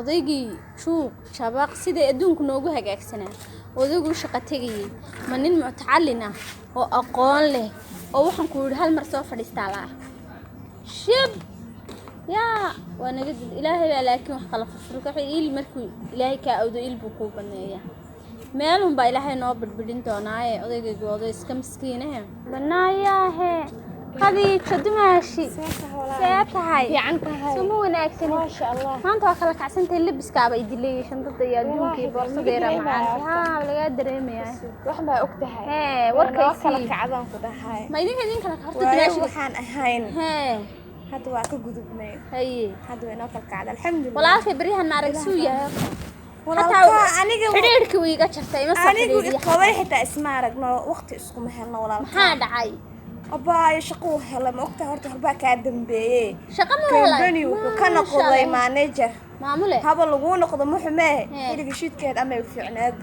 odaygii suuq shabaq sida adduunku noogu hagaagsanaa odaygu shaqo tagayay ma nin mutacallin ah oo aqoon leh oo waxaan ku yiri hal mar soo fadhiistaa la shib yaa wanaga ilaahay laakiin wax kala furka il markuu ilaahay ka awdo il buu ku baneeyaa meelun baa ilaahay noo badbadin doonaa odaygii oday iska miskiinaha banaayahe هذه كدماشي سيتهاي سمو وناكسن ما شاء الله ما انت وكلا كعسنت اللبس كعبه يدلي شنطه يا دونكي بورصه ديره معاك ها ولا دريمي wax ma ogtahay warkaysi kacdan ku dhahay ma idin kala horta dimaashi waxaan ahayn hada waa ka gudubnay haye hada way noo kala kacday alxamdulillah walaalkay bariyahan ma arag suu yahay aniga xiriirkii wiiga jartay ma sax anigu qabay xitaa isma aragno waqti isku ma helno walaalka maxaa dhacay abaa shaqo hela ma ogtahay horta horba ka dambeeyay shaqo ma helay bani wuxuu ka noqday manager maamule haba lagu noqdo muxumee xiriga shidkeed ama fiicneed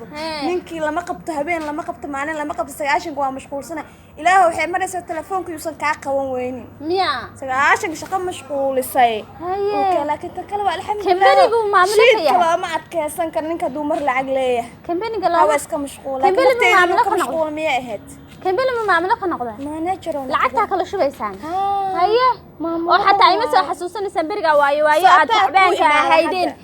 ninkii lama qabto habeen lama qabto maalin lama qabto 9 waa mashquulsana ilaahu waxay maraysaa telefoonka yuusan ka qaban weynin miya 9 shaqo mashquulisay haye laakiin tan kale waa alxamdulillah kambanigu maamule ka yahay kala ma adkaysan kar ninka dumar lacag leeyahay kambaniga loo iska mashquulay kambaniga mashquul miya ahayd كمبل ما معاملة قنقضة مانجر لعتها كل شو بيسان هيا وحتى أي مسا حسوسني سبرجا وايو عتبان كهيدين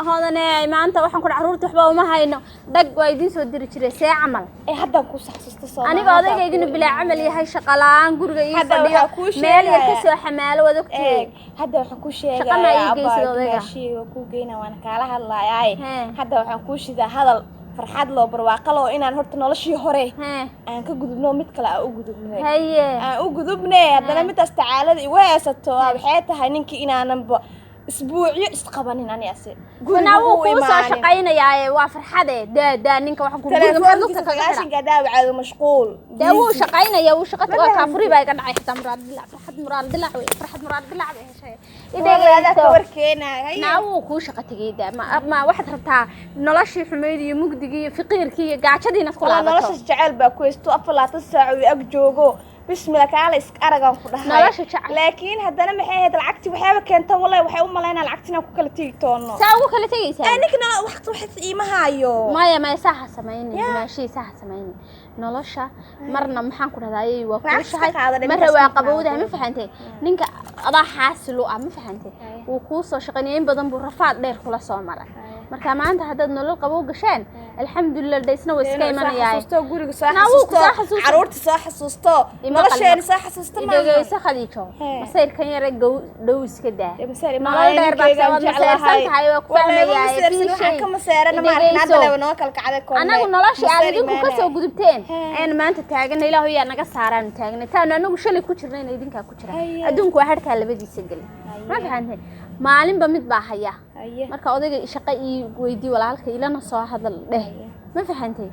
هذا أنا ما أنت وحنا كنا عرورت وحبا وما هينو دق وايدين سودير كذا ساعة عمل هذا كوس حسست أنا قاعدة جايين بلا عمل هاي شقلان قرقي هذا مال يكسر حمال ودكتور هذا حكوش يا ماشي وكوجينا وأنا كالها الله ياي هذا حكوش إذا هذا farxad loo barwaaqalo inaan horta noloshii hore aan ka gudubno mid kale aan u gudubnay aan u gudubnay hadana midaas tacaalada igu heesato waxay tahay ninkii inaanan isbuuciyo isqabanin aniga guna uu ku soo shaqeynayay waa farxade daa ninka waxaan ku gudubnay sagaashan gadaa wacdo mashquul daa uu shaqeynaya uu shaqada waa ka furi baa ka dhacay xitaa muraad dilac farxad muraad dilac bay heshay idayada ka warkeena naa uu ku shaqo tagay ma waxaad rabtaa noloshii xumeyd iyo mugdigii iyo fiqiirkii iyo gaajadiina ku laabato nolosha jacayl baa ku haysto 4 saac oo ag joogo bismillah kaala iska aragan ku dhahay laakiin hadana maxay ahayd lacagti waxba keenta wallahi waxay u maleynaa lacagtina ku kala tagi toono saa ugu kala tagaysaa anigna waqti wax iimahayo ma saxa sameeyay dimaashi saxa sameeyay nolosha marna maxaan ku dhahayay waa ku shahay marna waa qabowda ma fahantay ninka adaa xaasilo ma fahantay uu ku soo shaqeeyay badan buu rafaad dheer kula soo maray marka maanta hadad nolol qabow gashaan alxamdulillah daysna way iska imanayaan xasuusto guriga xasuusto caruurta xasuusto nolosheena xasuusto ma dhageysa khadiijo masayrkan yar dhow iska daa nolol dheer baa sabab tahay waa ku fahmayaa fi shay ka masaarana ma arkaan noo kala kacday koon anagu nolosha aad idinku ka soo gudubteen aan maanta taagan ilaahu yaa naga saaraan taagan taan anagu shalay ku jirnay idinka ku jira adduunku waa harka labadiisa gal ma fahanteen maalinba mid baa haya marka odayga shaqo ii weydii walaalka ilana soo hadal dheh ma fahantay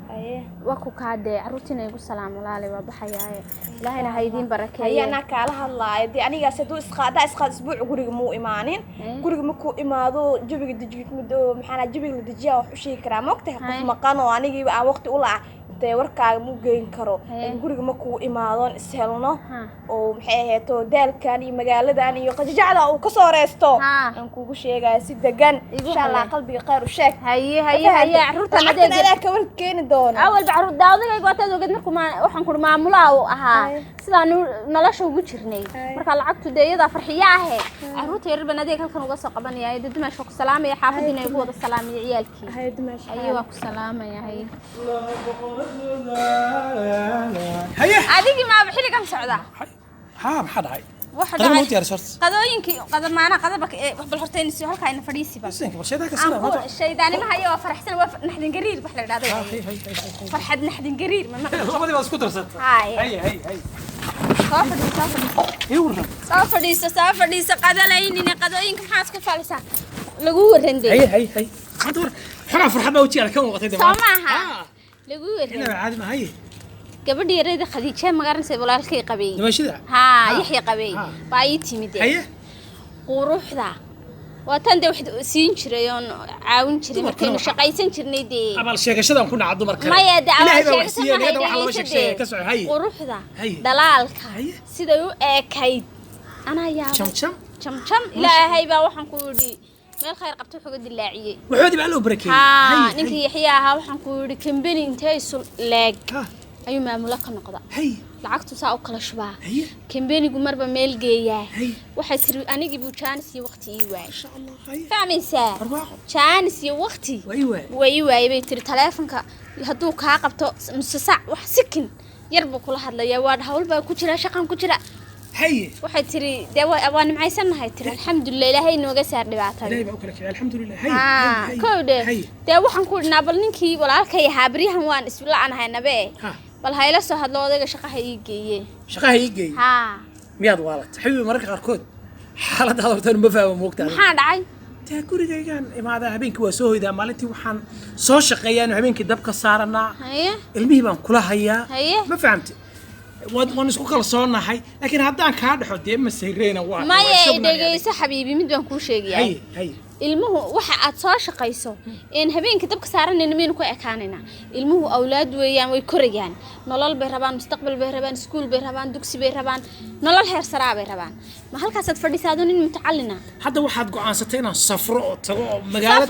waa ku kaade caruurtina igu salaam walaalay waa baxayaaye ilaahayna ha idin barakeeyo ana kala hadlaayay aniga sidoo isqaada isbuuc guriga muu imaanin guriga ma ku imaado jabiga dajid muddo maxana jabiga la dajiyaa wax u sheegi karaa ma ogtahay qof maqan oo anigii aan waqti u laa warkaaga mu geyn karo guriga ma ku imaadon ishelno oo maxay ahayd daalkan iyo magaaladan iyo qajacda uu ka soo reesto aan kugu sheegay si degan insha Allah qalbiga qeyr u sheeg haye caruurta madeega ka war keeni doona awal caruur daawadiga go'aad ogad markuu waxaan ku maamulaa oo ahaa sidaan nolosha ugu jirnay marka lacagtu deeyada farxiya ah caruurta yar banadeeg halkan uga soo qabanayay dadmaasho ku salaamay xaafadina igu wada salaamay ciyaalkii haye waa ku salaamay هيا أديكي ما بحلي كم سعودة ها ما حد عاي واحد قدر موت يا رشارت قدوينكي قدر معنا قدر بالحرتين السيو هلك هاي فريسي بس شيء ذاك السنة ما الشيء ثاني ما هي فرح سنة نحن قرير بحلق هذا فرحة نحن قرير ما والله ما سكوتر ست هي صافر قدليني قدوينك محاسك فالسا لقوه رندي هي خدور حنا فرحة ما وجي على كم وقت ده سامعها لقوه هنا عادي ما هي قبل يريد خديجة ما قارن سيد ولا شيء قبي ماشي ذا يحيى قبي بايتي مدي هي وروح ذا وتندي واحد سين شريون عاون شري مركين شقيسين شرني دي أبغى الشيء كذا نكون عضو مركز ما يدعى الشيء هذا واحد وش شيء كسر هي وروح ذا دلالك سيدا أكيد أنا يا شم إلى هاي بقى وحن كودي meel khayr qabto wuxuu dilaaciyay wuxuu dib alo barakay ها نينك يحيى ها waxaan ku yiri kambani intee isu leeg ayuu maamula ka noqda hay lacagtu saa u kala shubaa kambanigu marba meel geeyaa waxay tiri anigi buu chance iyo waqti ii waay insha Allah hay fahmaysaa chance iyo waqti way waay bay tiri telefonka haduu ka qabto nus saac wax sikin yar buu kula hadlayaa waa hawl baa ku jira shaqan ku jira hay waxay tiri waan macaysannahay tiri alxamdulillah ilaahay nooga saar dhibaatada ilaahay baa u kala kicay alxamdulillah hay koode waxaan ku dhinaa bal ninkii walaalkay habriyahan waan isla anahay nabe bal hayla soo hadlo odayga shaqaha ii geeyay ha miyaad waalatay xabiib marka qarkood xaalada horta ma fahmo moogtaa maxaa dhacay taa gurigaygan imaada habeenkii waa soo hoydaa maalintii waxaan soo shaqeeyaan habeenkii dabka saaranaa ilmihii baan kula hayaa ma fahamtay waan isku kalsoonahay laakiin haddaan kaa dhaxo dee ma sayreyna waa ma dhegeyso xabiibi mid baan kuu sheegayaa ilmuhu waxa aad soo shaqayso in habeenkii dabka saaranayna meen ku ekaanayna ilmuhu awlaad weeyaan way korayaan nolol bay rabaan mustaqbal bay rabaan iskuul bay rabaan dugsi bay rabaan nolol heer sare bay rabaan ma halkaas aad fadhisaado nin mutacallina hadda waxaad go'aansatay inaan safro oo tago oo magaalo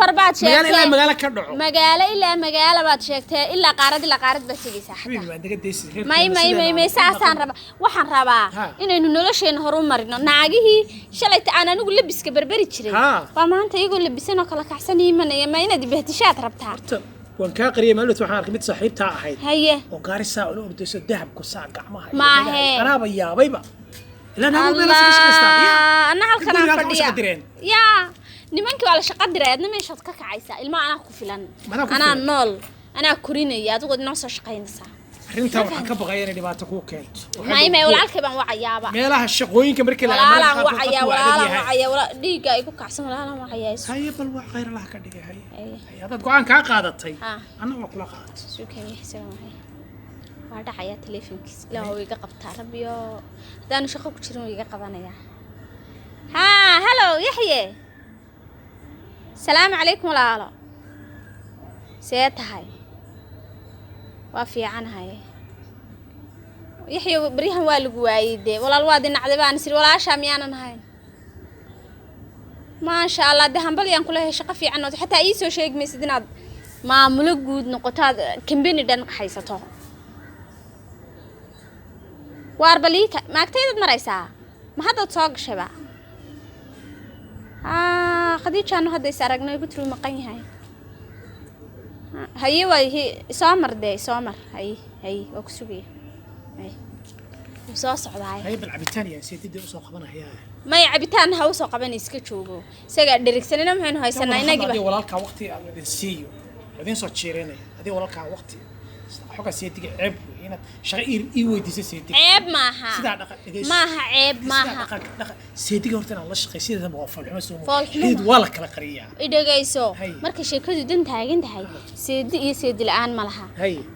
ka dhaco magaalo baad sheegtay ilaa qaarad baad tagaysaa xabiibi baad naga deysay may saasaan raba waxaan rabaa inaynu nolosheena horumarino naagihii shalay aan anigu labiska barbari jiray waa maanta iyagoo labisan oo kala kacsan yimanaya ma inaad bahtishaad rabtaa waan ka qariyay maalinta waxaan arkay mid saaxiibta ahayd haye oo gaari saa u ordayso dahab ku saa gacmaha maahe anaaba yaabayba ilaa naag meel ana halkan aan fadhiya ya nimankii waa la shaqo diray adna meeshaad ka kacaysaa ilma anaa ku filan anaa nool anaa korinaya adigu inoo soo shaqaynaysaa arrinta waxaan ka baqayaa inay dhibaato ku keento may walaalkay baan wacayaaba meelaha shaqooyinka markii la walaalaan wacaya dhiiga ay ku kacsan walaalaan wacaya haye bal wax khayr Allah ka dhigay haye hadaad go'aan ka qaadatay anna waa kula qaadatay suukan yaxsan waa dhacaya telefonkiis la way iga qabtaa rabbiyo hadaan shaqo ku jirin way iga qabanaya hello yaxye salaam alaykum walaalo see tahay waa fiicanahay yaxye barihan waa lagu waayay walaal waa dinacday baan sir walaasha miyaanan ahayn ma sha Allah hambal yaan kula heshay shaqo fiican oo xataa ii soo sheegmaysid inaad maamulo guud noqotaad kambani dhan haysato waar balika maagtayda maraysaa ma hadda soo gashayba khadiijano hadda is aragnay ku tiri maqan yahay haye way soomar haye oo ku sugay soo socdaay haye bal cabitaan yaa seedida soo qabanaya may cabitaan ha soo qaban iska joogo isaga dhirigsanina maxaynu haysanaa inagiba hadii walaalka waqti aan idin siiyo idin soo jeerenay hadii walaalka waqti xogaa seediga ceeb inaad shaqo ii weydiisay seediga ceeb maaha sida dhaqan ceeb maaha seediga horta aan la shaqay sida ma falxuma soo xid wala kala qariyaa idagayso marka sheekadu dan taagan tahay seedi iyo seedi la'aan ma laha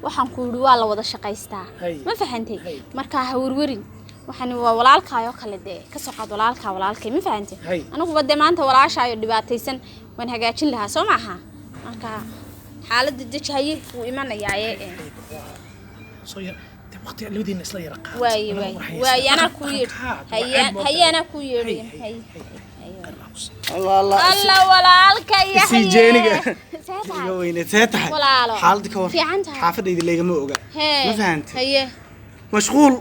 waxaan ku yiri waa la wada shaqaystaa ma fahantay marka ha warwarin waxaan waa walaalkaayo kale ka soo qaad walaalkay ma fahantay anigu bade maanta walaashaayo dhibaataysan waan hagaajin lahaa soo maaha marka xaaladda dajaye uu imanayaa soo yar waqti labadiina isla yar qaad way ana ku yeer hayana ku yeerin الله walaalka yahay si jeeniga iga weyne tahay xaalad ka war xaafadayda leegama oga ma fahantay haye mashquul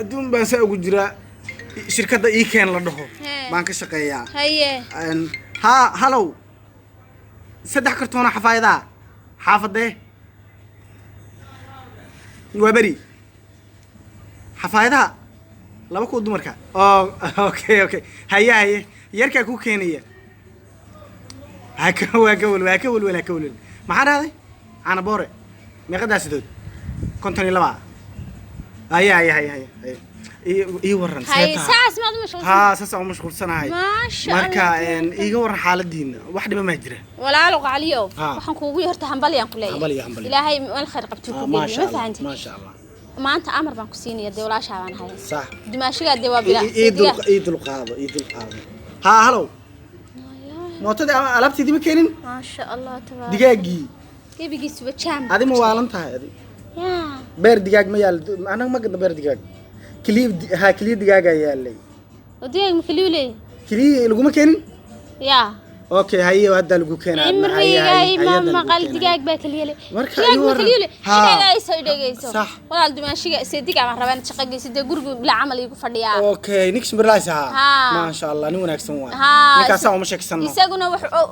aduun baan saa ugu jira shirkadda ii keen la dhaho baan ka shaqeeyaa haye hello saddex kartoon xafaayada xaafadee waa bari xafaayadaha laba ku dumarka okay haye yarka ku keenaya waa ka walwala maxaa dhahday ana boore meeqadaasidood 52 haye ii waran saas ma mashquulsan saas aan mashquulsanahay marka iiga waran xaaladiina wax dhiba ma jira walaalo qaaliyo waxaan kuugu yarta hambaliyaan ku leeyahay ilaahay wal khayr qabto ku geeyo ma fahanti ma sha Allah maanta amar baan ku siinaya dawlaasha baan hayaa صح dimaashiga waa bila iidul qaado hello mootada alabtidi ma keenin ma sha Allah tabaaraka digaagi gebigiisu waa jaam adi ma waalan tahay adi ya beer digaag ma yaal anaga ma gadna beer digaag kaliya digaaga yaalay digaag ma kaliyo kaliya laguma keenin ya اوكي هي وهذا لو كان عمري ما مقال دقاق باك اليلي دقاق باك اليلي إذا يسوي دقيسو صح والله دمشق سيدك عم ربنا شقق سيد قرق بلا عمل يقول فديا اوكي نكس برلايسها ما شاء الله ني wanaagsan waa ninka saa uma sheegsano isaguna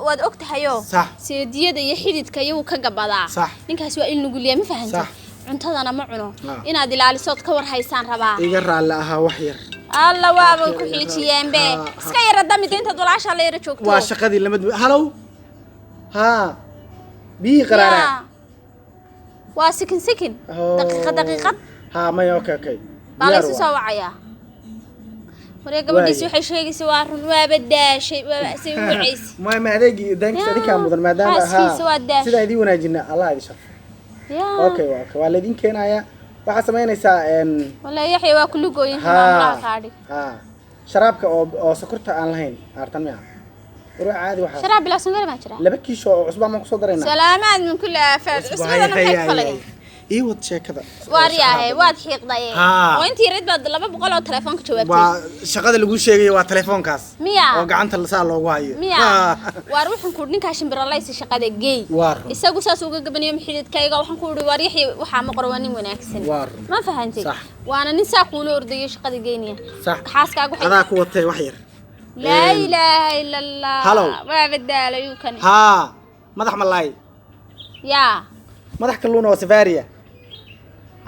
waad ogtahayo صح seediyada iyo xididka iyo ka gabadaa ninkaas waa il nuguliya ma fahantaa cuntadana ma cuno inaad ilaaliso ka war haysan rabaa iga raali aha wax yar alla waaba ku xiijiyeen be iska yar dami deynta dulaasha la yar joogto waa shaqadii lamad halow ha bii qaraara waa sikin daqiiqad ha may okay bala soo wacaya wareega gabadhiisi waxay sheegaysaa waa run waa badaashay waa si wacaysi ma adeegi danka dadka mudan maadaama ha sida idin wanaajina Allah idin shafo okay waa la idin keenaya waxa sameynaysaa wallahi yaxya waa kullu gooyin ma qaadi sharaabka oo sokorta aan lahayn artan miya ruux caadi waxa sharaab bila sonkor ma jira laba kiisho oo cusbaan ma ku soo dareynaa salaamaad min kulli afaad cusbada ma xig falay wad sheekada waariyaahay waad xiiqday oo intii rid baad 200 oo telefoonka jawaabtay waa shaqada lagu sheegay waa telefoonkaas miya oo gacanta la saa loogu hayo miya waar waxaan ku ninka shimbiralays shaqada geey isagu saas uga gabanayo xididkayga waxaan ku uri waar yaxya waxa ma qorwanin wanaagsan ma fahantay waana nin saa ku ordayo shaqada geeniya xaaskaagu adaa ku watay wax yar la ilaaha illa allah waa badalayo kan ha madax malaay ya madax kalluun oo safaariya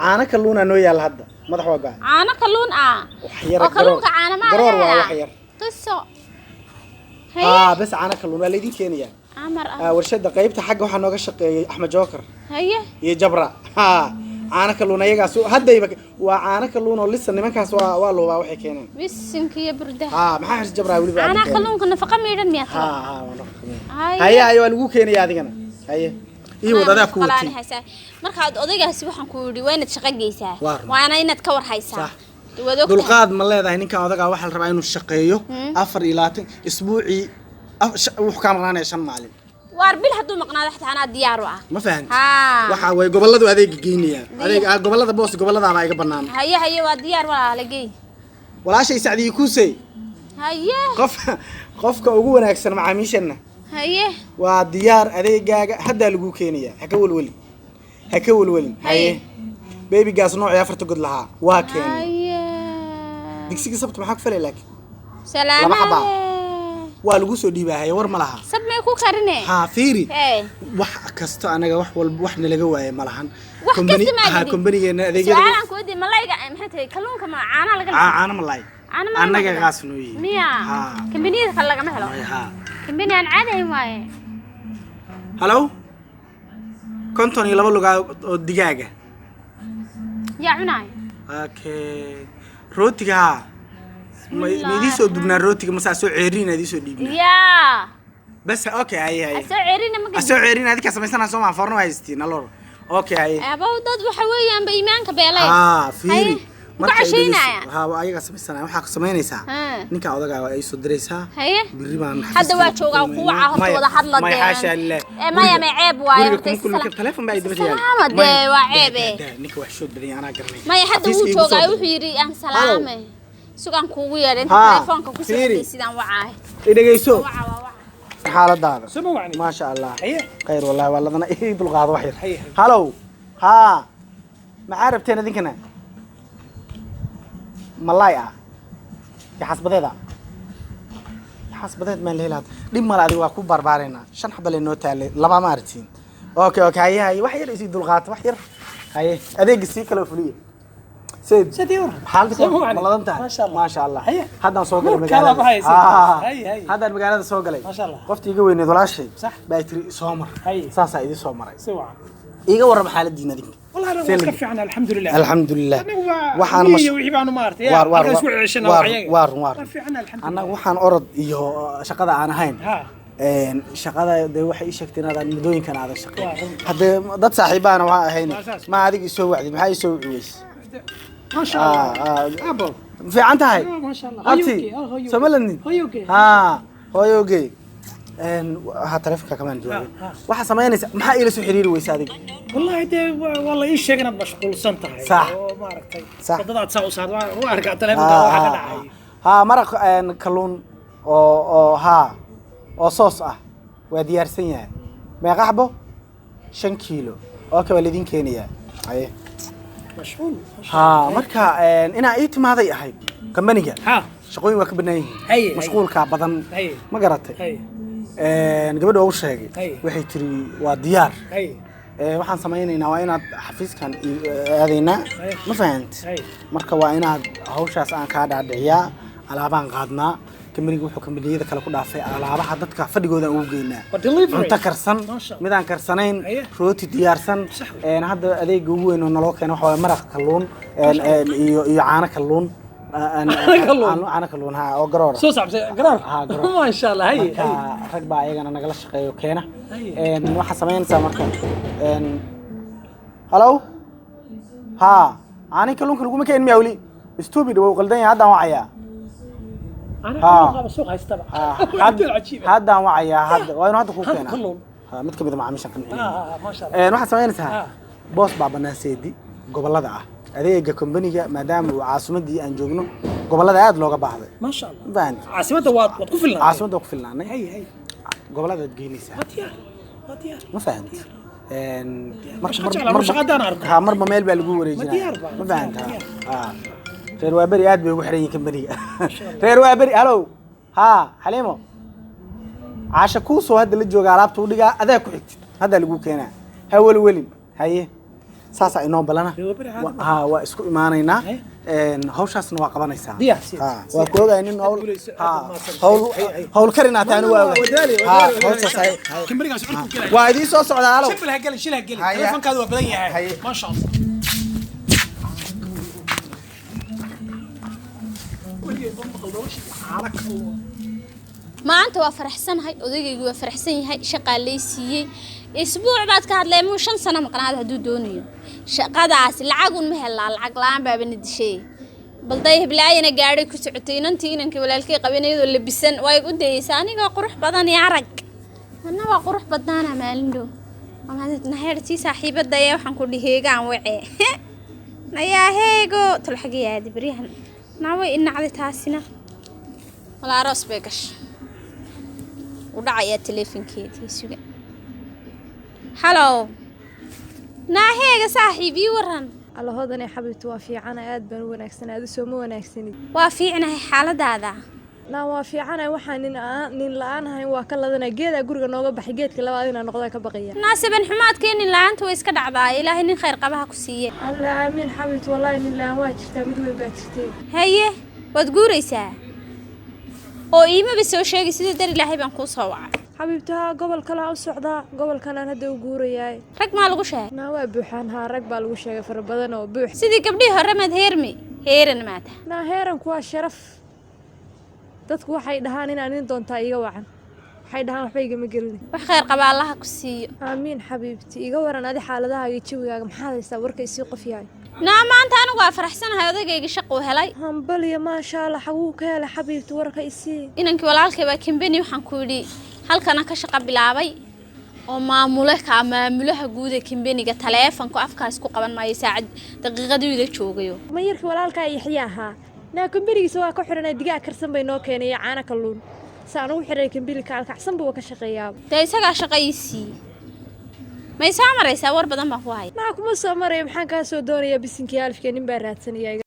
caana kalluun noo yaal hadda madax waa gacan caana kalluun oo kalluunka caana ma garoor waa wax yar qiso bas caana kalluun waa leedin keenaya amar warshada qaybta xagga waxa nooga shaqeeyay Axmed Joker haye iyo Jabra caana kalluun ayaga soo hadayba waa caana kalluun oo lisa nimankaas waa loo waa waxay keeneen bisinkiya burda maxaa xis Jabra waliba caana kalluunka nafaqa meedan miya haye waa lagu keenaya adigana haye iyo wadada ku wati marka odaygaasi waxaan ku yiri waa inaad shaqo geysaa waana inaad ka war haysaa dulqaad ma leedahay ninka odaga waxa la rabaa inuu shaqeeyo 4 isbuuci wax ka maqnaanay 5 maalin waar bil haduu maqnaado xataa ana diyaar u ah ma fahanti waxa way goboladu adeeg geynaya adeeg gobolada boos gobolada ma iga banaan haye waa diyaar wala la geey walaashay Saacidi Kuusay haye qofka ugu wanaagsan macaamiishana haye waa diyaar adeegaaga hadda lagu keenaya haka walwalin haye baby gas nooc 4 god laha waa keen haye digsiga sabta maxaa ku falay laakiin salaam waa lagu soo dhiibay war ma laha sab may ku karine ha fiiri wax kasto anaga wax walba wax laga waayay ma lahan company-geena adeegyada waxaan ku wadi malayga maxay tahay kalluunka ma caana laga caana malay anaga qaas noo yihiin miya company-da kale laga ma helo company aan caadi waaye hello konton iyo 2 lugaa oo digaaga yaa cunay okay rootiga ma idii soo dubnaa rootiga ma soo ceeriin idii soo dhiibna yaa bas okay ay soo ceeriin ma soo ceeriin adika sameysana soo ma forno haystiin alor okay ay aba dad waxa weeyaan ba iimaanka beelay fiiri marka sheynaya waa ayaga sameysana waxa ku sameynaysaa ninka odaga ay soo direysaa biri baan hadda waa joogaa kuwa horta wada hadla ma xaasha illah maya ma ceeb waayo telefoon baa idin salaam waa ceeb ninka wax soo diray ana garanay maya hadda uu joogaa wuxuu yiri aan salaamay sugan kuugu yeedhay telefoonka ku soo sidaan wacay idageyso xaaladaada ma sha Allah khayr wallahi waladana dulqaad wax yar hello ma arabteen idinkana malaya xasbadeeda ma leelaad dhib mal adiga waa ku barbaareena 5 xabale noo taale laba ma artiin okay haye wax yar isi dulqaad wax yar haye adeeg si kala fuliye سيديور حالك ملادنتا ما شاء الله هذا سو غلي مغالده هذا المغالده سو غلي ما شاء الله قفتي iga weyneed walaashay صح baatri soomar saasa idin soo maray iga waran xaaladiina idin والله انا كف عنا الحمد لله waxaan wixii baanu maartay aan isku ceeshana waar ana waxaan orod iyo shaqada aan ahayn shaqada waxay sheegtay inaad mudooyinkan aad shaqeey hadda dad saaxiibana waxa ahayn ma adiga soo wacdi maxay soo wiciis ما شاء الله ابو في عنتها ما شاء الله أبتي سملني هويوكي ها تلفك كمان جوي واحد سمعني ما إلى سحرير ويسادك والله ده والله إيش شيء مشغول سنتها صح ما ركتي صح بدأت صار وأرجع تلفك واحد ها مرق كلون أو ها oo soos ah waa diyaarsan yahay meeqa xabo 5 kiilo okay waa lidin keenaya haye mashquul ها marka ina ay timaaday ahayd kambaniga ha shaqooyin waa ka banaayihiin mashquulka badan ma garatay gabadha uu sheegay waxay tiri waa diyaar waxaan sameynaynaa waa inaad xafiiskan aadayna ma fahant marka waa inaad hawshaas aan ka dhaadhiciyaa alaabaan qaadnaa kamariga wuxuu kamidiyada kala ku dhaafay alaabaha dadka fadhigooda ugu geynaa cunto karsan midaan karsanayn rooti diyaarsan hadda adeega ugu weyn oo naloo keeno waxa waa maraq kalluun iyo caano kalluun caano kalluun ha oo garoor soo saabsay garoor ma sha Allah hay rag baa ayagana nagala shaqeeyo keena waxa sameynaysaa marka hello ha caano kalluunka lagu ma keen miyawli stupid waa qaldan yahay hadda wacaya هذا وعيا هذا وين هذا كوكينا متى كبد مع مشان ما شاء الله واحد سمينتها بوس بابا ناسيدي gobolada ah adeega company-ga maadaama uu caasimadii aan joogno gobolada aad looga baahday ma sha Allah baan caasimada waad ku filnaa caasimada ku filnaanay hay gobolada geynaysa wadiyaar ma fahanti marba meel baa lagu wareejinaa ma fahantaa reer waabari aad bay ugu xiran yihiin kambaniga reer waabari halo ha xaliimo caasha ku soo hadda la jooga alaabta u dhigaa adaa ku xigtid hadda lagu keenaa ha welwelin haye saasa inoo balana ha waa isku imaanaynaa hawshaasna waa qabanaysaa waa ku ogahay nin hawl karina taanu waa hawshaas hay kambaniga socodku kale waa idin soo socdaa halo shilha gal telefonkaadu waa badan yahay ma sha Allah maanta waa faraxsanahay odagaygu waa faraxsan yahay shaqaa leysiiyey isbuuc baad ka hadlay muu 5 sano maqnaad haduu doonayo shaqadaas lacagun ma helaa lacag laan baaba nidishay balday heblaayana gaadhay ku socotay inantii inankii walaalkay qabanaydo labisan way u deeyay aniga qurux badan iyo arag ana waa qurux badana maalindo ama heertii saaxiibada ay waxaan ku dhiheegaan wacee nayaa heego tulxagiyaadi barihan naaway inacdi taasina wala aroos beegash ودعيا تليفونكيتي سوق هلو ناهيغا صاحبي ورن الله هودن يا حبيبتي وافيعنا aad baan u wanaagsanaa adu soo ma wanaagsanid waa fiicnahay xaaladaada na waa fiicanahay waxaan nin la'aanahay waa ka ladana geeda guriga nooga baxay geedka labaad inaan noqdo ka baqaya naasaban xumaadkeen in la'aanta way iska dhacdaa ilaahay nin khayr qabaha ku siiyay alla aamin xabibti wallahi nin la'aan waa jirtaa mid weyn baa jirtay haye wad guuraysaa oo iima bisoo sheegay sida dar ilaahay baan ku soo wacay xabibta gobol kale u socdaa gobolkan aan hadda u guurayaay rag ma lagu sheegay na waa buuxaan ha rag baa lagu sheegay far badan oo buux sidii gabdhii hore mad heeran maata na heeran kuwa sharaf dadku waxay dhahaan in aan doontaa iga wacan waxay dhahaan waxba igama gelin wax khayr qaba Allah ku siiyo aamin xabibti iga waran adi xaaladahaaga iyo jawigaaga maxaa haysaa warkay sii qof yahay maanta anigu waa faraxsanahay odagayga shaqo helay hambaliya ma sha Allah xaguu ka helay xabibti warkay sii inankii walaalkay baa kambani waxaan ku yiri halkana ka shaqo bilaabay oo maamulaha guud ee kambaniga taleefanku afkaas ku qaban maayo saacad daqiiqadii ila joogayo ma yarkii walaalkay yaxyaaha na kambanigiisa waa ka xiranay digaag karsan bay noo keenay caana kalluun saan ugu xiray kambani kaalkacsan buu ka shaqeeyaa isaga shaqaysi ما يسامر يساور بدن بقواي ما كم سامر يا محن كاسو دوني يا بسنكي ألف كنين برات سنيا